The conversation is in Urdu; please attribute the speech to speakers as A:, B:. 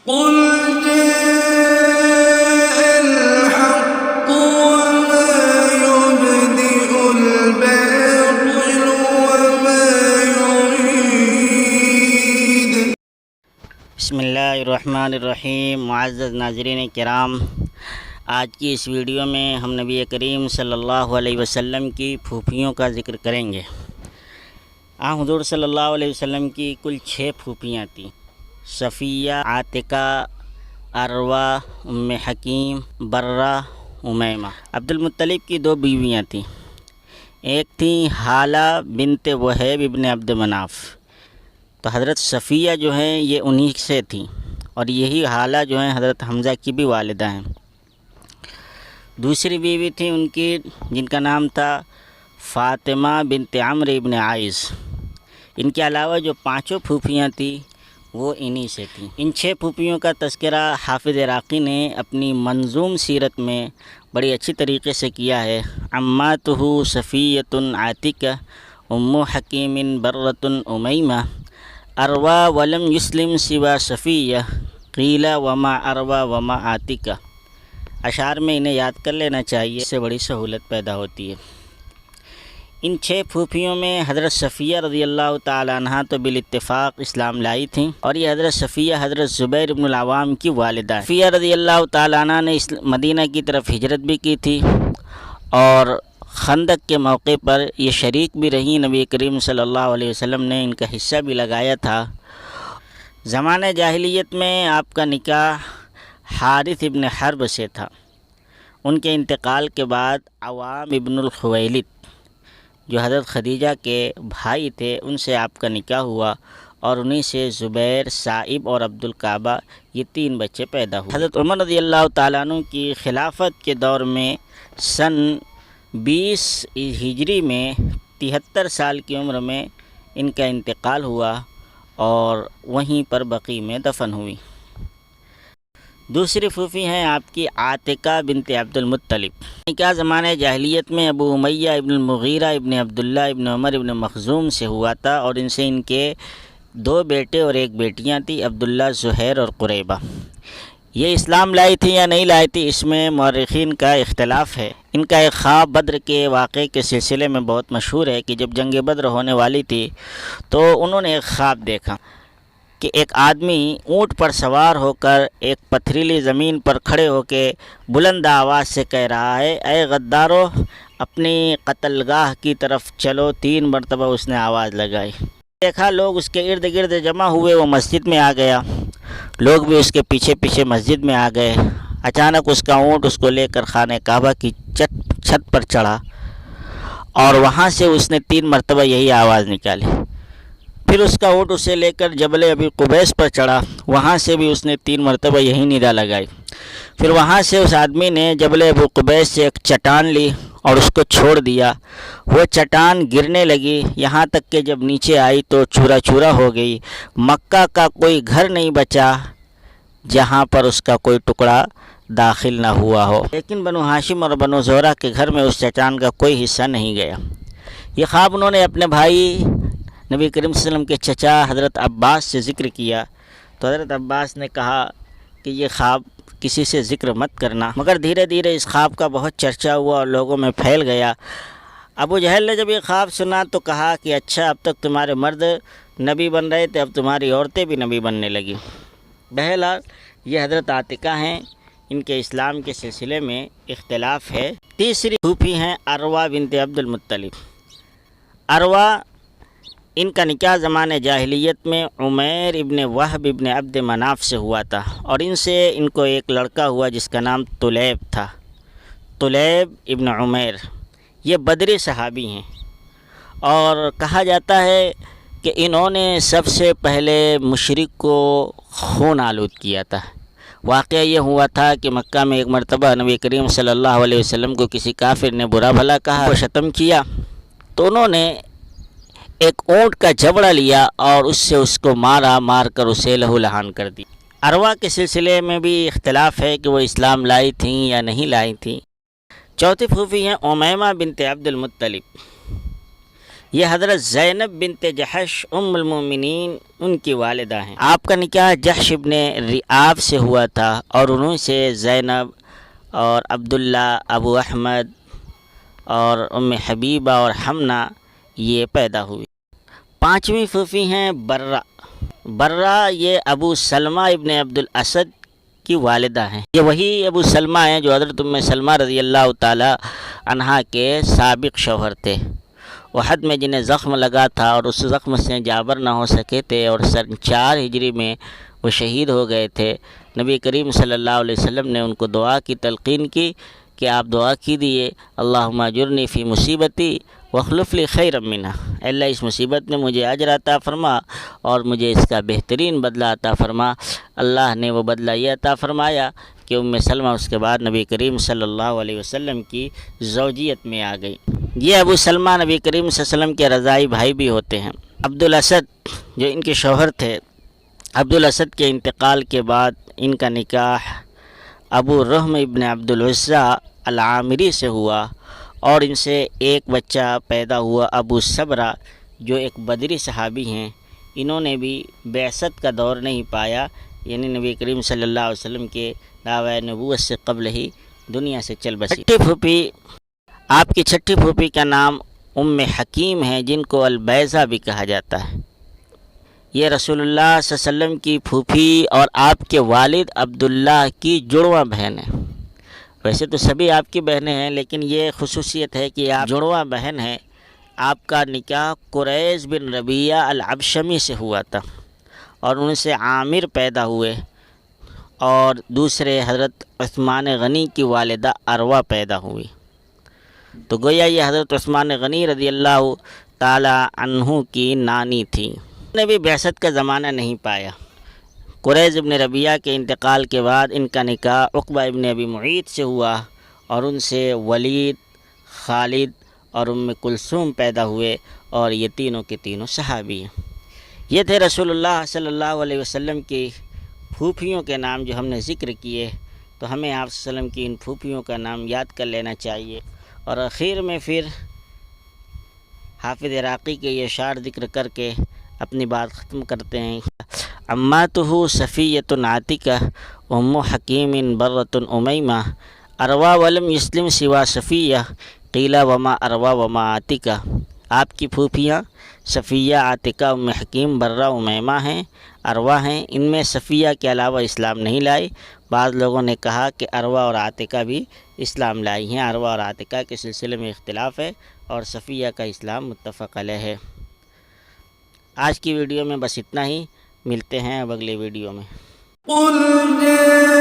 A: قل جاء الحق وما يبدئ الباطل وما يعيد۔
B: بسم اللہ الرحمن الرحیم۔ معزز ناظرین کرام، آج کی اس ویڈیو میں ہم نبی کریم صلی اللہ علیہ وسلم کی پھوپھیوں کا ذکر کریں گے۔ حضور صلی اللہ علیہ وسلم کی کل 6 پھوپھیاں تھیں: صفیہ، عاتقہ، عروہ، ام حکیم، برہ، امیمہ۔ عبد المطلب کی 2 بیویاں تھیں، ایک تھیں ہالہ بنت وہیب ابن عبد مناف۔ تو حضرت صفیہ جو ہیں یہ انہی سے تھیں، اور یہی ہالہ جو ہیں حضرت حمزہ کی بھی والدہ ہیں۔ دوسری بیوی تھی ان کی جن کا نام تھا فاطمہ بنت عمرو ابن عائز۔ ان کے علاوہ جو 5 پھوپھیاں تھیں وہ انہی سے تھیں۔ ان 6 پھوپھیوں کا تذکرہ حافظ عراقی نے اپنی منظوم سیرت میں بڑی اچھی طریقے سے کیا ہے۔ عماتہ صفیۃ عاتقہ، ام حکیم برۃ امیمہ، عروہ ولم یسلم سوا صفیہ، قیل وما عروہ وما عاتقہ۔ اشعار میں انہیں یاد کر لینا چاہیے، اس سے بڑی سہولت پیدا ہوتی ہے۔ ان 6 پھوپھیوں میں حضرت صفیہ رضی اللہ تعالیٰ عنہ تو بالاتفاق اسلام لائی تھیں، اور یہ حضرت صفیہ حضرت زبیر بن العوام کی والدہ ہیں۔ صفیہ رضی اللہ تعالیٰ عنہ نے مدینہ کی طرف ہجرت بھی کی تھی، اور خندق کے موقع پر یہ شریک بھی رہیں۔ نبی کریم صلی اللہ علیہ وسلم نے ان کا حصہ بھی لگایا تھا۔ زمانہ جاہلیت میں آپ کا نکاح حارث ابن حرب سے تھا۔ ان کے انتقال کے بعد عوام ابن الخویلد جو حضرت خدیجہ کے بھائی تھے ان سے آپ کا نکاح ہوا، اور انہی سے زبیر، صائب اور عبد الکعبہ یہ 3 بچے پیدا ہوئے۔ حضرت عمر رضی اللہ تعالیٰ عنہ کی خلافت کے دور میں سن 20 ہجری میں 73 سال کی عمر میں ان کا انتقال ہوا، اور وہیں پر بقیع میں دفن ہوئی۔ دوسری پھوپھی ہیں آپ کی عاتقہ بنت عبد المطلب۔ نکاح زمانہ جاہلیت میں ابو امیہ ابن المغیرہ ابن عبداللہ ابن عمر ابن مخزوم سے ہوا تھا، اور ان سے ان کے 2 بیٹے اور 1 بیٹیاں تھیں، عبداللہ، زہیر اور قریبہ۔ یہ اسلام لائی تھی یا نہیں لائی تھی، اس میں مورخین کا اختلاف ہے۔ ان کا ایک خواب بدر کے واقعے کے سلسلے میں بہت مشہور ہے کہ جب جنگ بدر ہونے والی تھی تو انہوں نے ایک خواب دیکھا کہ ایک آدمی اونٹ پر سوار ہو کر ایک پتھریلی زمین پر کھڑے ہو کے بلند آواز سے کہہ رہا ہے، اے غدارو، اپنی قتل گاہ کی طرف چلو۔ 3 مرتبہ اس نے آواز لگائی۔ دیکھا لوگ اس کے ارد گرد جمع ہوئے، وہ مسجد میں آ گیا، لوگ بھی اس کے پیچھے پیچھے مسجد میں آ گئے۔ اچانک اس کا اونٹ اس کو لے کر خانہ کعبہ کی چھت پر چڑھا، اور وہاں سے اس نے 3 مرتبہ یہی آواز نکالی۔ پھر اس کا اونٹ اسے لے کر جبل ابی قبیس پر چڑھا، وہاں سے بھی اس نے 3 مرتبہ یہی ندا لگائی۔ پھر وہاں سے اس آدمی نے جبل ابی قبیس سے ایک چٹان لی اور اس کو چھوڑ دیا۔ وہ چٹان گرنے لگی، یہاں تک کہ جب نیچے آئی تو چورا چورا ہو گئی۔ مکہ کا کوئی گھر نہیں بچا جہاں پر اس کا کوئی ٹکڑا داخل نہ ہوا ہو، لیکن بنو ہاشم اور بنو زہرہ کے گھر میں اس چٹان کا کوئی حصہ نہیں گیا۔ یہ خواب انہوں نے اپنے بھائی نبی کریم صلی اللہ علیہ وسلم کے چچا حضرت عباس سے ذکر کیا، تو حضرت عباس نے کہا کہ یہ خواب کسی سے ذکر مت کرنا، مگر دھیرے دھیرے اس خواب کا بہت چرچا ہوا اور لوگوں میں پھیل گیا۔ ابو جہل نے جب یہ خواب سنا تو کہا کہ اچھا، اب تک تمہارے مرد نبی بن رہے تھے، اب تمہاری عورتیں بھی نبی بننے لگی۔ بہرحال یہ حضرت عاتقہ ہیں، ان کے اسلام کے سلسلے میں اختلاف ہے۔ تیسری پھوپھی ہیں عروہ بنت عبد المطلب۔ عروہ، ان کا نکاح زمانہ جاہلیت میں عمیر ابن وہب ابن عبد مناف سے ہوا تھا، اور ان سے ان کو ایک لڑکا ہوا جس کا نام طلیب تھا، طلیب ابن عمیر۔ یہ بدری صحابی ہیں، اور کہا جاتا ہے کہ انہوں نے سب سے پہلے مشرک کو خون آلود کیا تھا۔ واقعہ یہ ہوا تھا کہ مکہ میں ایک مرتبہ نبی کریم صلی اللہ علیہ وسلم کو کسی کافر نے برا بھلا کہا، وہ شتم کیا، تو انہوں نے ایک اونٹ کا جبڑا لیا اور اس سے اس کو مار کر اسے لہو لہان کر دی۔ عروہ کے سلسلے میں بھی اختلاف ہے کہ وہ اسلام لائی تھیں یا نہیں لائی تھیں۔ چوتھی پھوپھی ہیں امیمہ بنت عبد المطلب۔ یہ حضرت زینب بنت جحش ام المومنین ان کی والدہ ہیں۔ آپ کا نکاح جحش ابن ریاب سے ہوا تھا اور انہوں سے زینب اور عبداللہ، ابو احمد اور ام حبیبہ اور حمنہ یہ پیدا ہوئی۔ پانچویں پھوپھی ہیں برہ، یہ ابو سلمہ ابن عبد الاسد کی والدہ ہیں۔ یہ وہی ابو سلمہ ہیں جو حضرت ام سلمہ رضی اللہ تعالی عنہا کے سابق شوہر تھے۔ احد میں جنہیں زخم لگا تھا اور اس زخم سے جابر نہ ہو سکے تھے اور سن 4 ہجری میں وہ شہید ہو گئے تھے۔ نبی کریم صلی اللہ علیہ وسلم نے ان کو دعا کی تلقین کی کہ آپ دعا کیجیے، اللہم اجرنی فی مصیبتی واخلف لی خیرا منہا، اللہ اس مصیبت میں مجھے اجر عطا فرما اور مجھے اس کا بہترین بدلہ عطا فرما۔ اللہ نے وہ بدلہ یہ عطا فرمایا کہ ام سلمہ اس کے بعد نبی کریم صلی اللہ علیہ وسلم کی زوجیت میں آ گئی۔ یہ ابو سلمہ نبی کریم صلی اللہ علیہ وسلم کے رضاعی بھائی بھی ہوتے ہیں۔ عبد الاسد جو ان کے شوہر تھے، عبد الاسد کے انتقال کے بعد ان کا نکاح ابو رحم ابن عبد العزیٰ العامری سے ہوا اور ان سے ایک بچہ پیدا ہوا ابو صبرہ جو ایک بدری صحابی ہیں۔ انہوں نے بھی بعثت کا دور نہیں پایا، یعنی نبی کریم صلی اللہ علیہ وسلم کے دعوی نبوت سے قبل ہی دنیا سے چل بسی۔ آپ کی چھٹی پھوپھی کا نام ام حکیم ہے جن کو البیضہ بھی کہا جاتا ہے۔ یہ رسول اللہ صلی اللہ علیہ وسلم کی پھوپھی اور آپ کے والد عبداللہ کی جڑواں بہن ہے۔ ویسے تو سبھی آپ کی بہنیں ہیں لیکن یہ خصوصیت ہے کہ آپ جڑواں بہن ہیں۔ آپ کا نکاح قریظ بن ربیعہ العبشمی سے ہوا تھا اور ان سے عامر پیدا ہوئے اور دوسرے حضرت عثمان غنی کی والدہ اروہ پیدا ہوئی۔ تو گویا یہ حضرت عثمان غنی رضی اللہ تعالی عنہ کی نانی تھی۔ انہوں نے بھی بعثت کا زمانہ نہیں پایا۔ قریظ ابن ربیعہ کے انتقال کے بعد ان کا نکاح عقبہ ابن ابی معیط سے ہوا اور ان سے ولید، خالد اور ام کلثوم پیدا ہوئے اور یہ تینوں کے تینوں صحابی ہیں۔ یہ تھے رسول اللہ صلی اللہ علیہ وسلم کی پھوپھیوں کے نام جو ہم نے ذکر کیے، تو ہمیں آپ صلی اللہ علیہ وسلم کی ان پھوپھیوں کا نام یاد کر لینا چاہیے۔ اور آخر میں پھر حافظ عراقی کے یہ اشعار ذکر کر کے اپنی بات ختم کرتے ہیں۔ عماتہ صفیۃ عاتکہ ام حکیم برۃ امیمہ اروا ولم یسلم سوا صفیہ قیل وما اروا وما عاتکہ۔ آپ کی پھوپھیاں صفیہ، عاتکہ، ام حکیم، برہ، امیمہ ہیں، اروا ہیں۔ ان میں صفیہ کے علاوہ اسلام نہیں لائی۔ بعض لوگوں نے کہا کہ اروا اور عاتکہ بھی اسلام لائی ہیں۔ اروا اور عاتکہ کے سلسلے میں اختلاف ہے اور صفیہ کا اسلام متفق علیہ ہے۔ آج کی ویڈیو میں بس اتنا ہی، ملتے ہیں اب اگلی ویڈیو میں۔
A: قل جاء